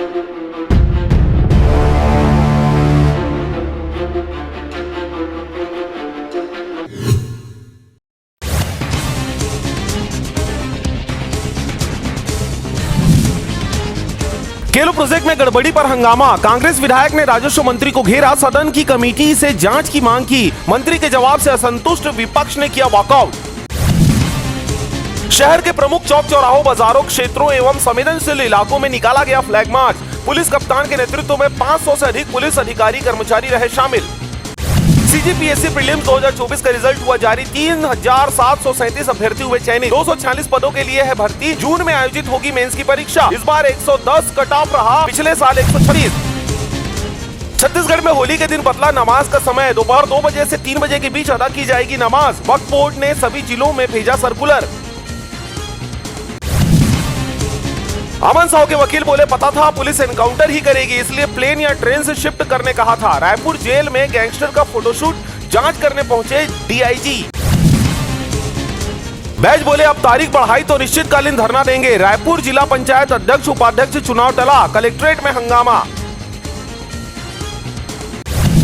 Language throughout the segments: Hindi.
केलो प्रोजेक्ट में गड़बड़ी पर हंगामा। कांग्रेस विधायक ने राजस्व मंत्री को घेरा, सदन की कमेटी से जांच की मांग की। मंत्री के जवाब से असंतुष्ट विपक्ष ने किया वॉकआउट। शहर के प्रमुख चौक चौराहों, बाजारों, क्षेत्रों एवं संवेदनशील इलाकों में निकाला गया फ्लैग मार्च। पुलिस कप्तान के नेतृत्व में 500 से अधिक पुलिस अधिकारी कर्मचारी रहे शामिल। सीजीपीएससी प्रीलिम्स 2024 का रिजल्ट हुआ जारी। 3737 अभ्यर्थी हुए चयनित। 246 पदों के लिए है भर्ती। जून में आयोजित होगी मेंस की परीक्षा। इस बार 110 कट ऑफ रहा, पिछले साल 126। छत्तीसगढ़ में होली के दिन बदला नमाज का समय। दोपहर 2 बजे से 3 बजे के बीच अदा की जाएगी नमाज। वक्फ बोर्ड ने सभी जिलों में भेजा सर्कुलर। अमन साहू के वकील बोले, पता था पुलिस एनकाउंटर ही करेगी, इसलिए प्लेन या ट्रेन से शिफ्ट करने कहा था। रायपुर जेल में गैंगस्टर का फोटोशूट जांच करने पहुंचे डीआईजी। बैज बोले, अब तारीख बढ़ाई तो निश्चितकालीन धरना देंगे। रायपुर जिला पंचायत अध्यक्ष उपाध्यक्ष चुनाव टला, कलेक्ट्रेट में हंगामा।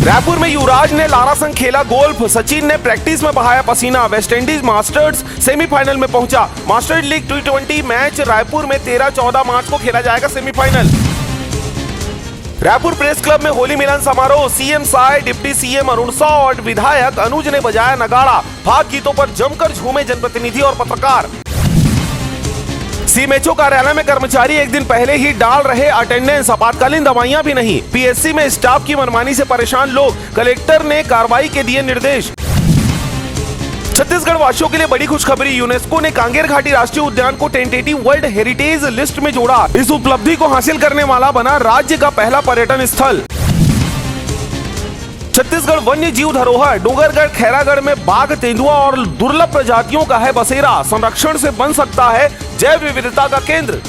रायपुर में युवराज ने लारा संग खेला गोल्फ। सचिन ने प्रैक्टिस में बहाया पसीना। वेस्टइंडीज मास्टर्स सेमीफाइनल में पहुंचा। Masters league T20 match Raipur में 13-14 मार्च को खेला जाएगा सेमीफाइनल। रायपुर प्रेस क्लब में होली मिलन समारोह। CM Sai, deputy CM Arun Sao और विधायक अनुज ने बजाया नगाड़ा। भाग गीतों पर जमकर झूमे जनप्रतिनिधि और पत्रकार। सीएमएचओ कार्यालय में कर्मचारी एक दिन पहले ही डाल रहे अटेंडेंस। आपातकालीन दवाइयां भी नहीं। पीएससी में स्टाफ की मनमानी से परेशान लोग। कलेक्टर ने कार्रवाई के दिए निर्देश। छत्तीसगढ़ वासियों के लिए बड़ी खुशखबरी। यूनेस्को ने कांगेर घाटी राष्ट्रीय उद्यान को टेंटेटिव वर्ल्ड हेरिटेज लिस्ट में जोड़ा। इस उपलब्धि को हासिल करने वाला बना राज्य का पहला पर्यटन स्थल। छत्तीसगढ़ वन्य जीव धरोहर। डोंगरगढ़ खैरागढ़ में बाघ, तेंदुआ और दुर्लभ प्रजातियों का है बसेरा। संरक्षण से बन सकता है जैव विविधता का केंद्र।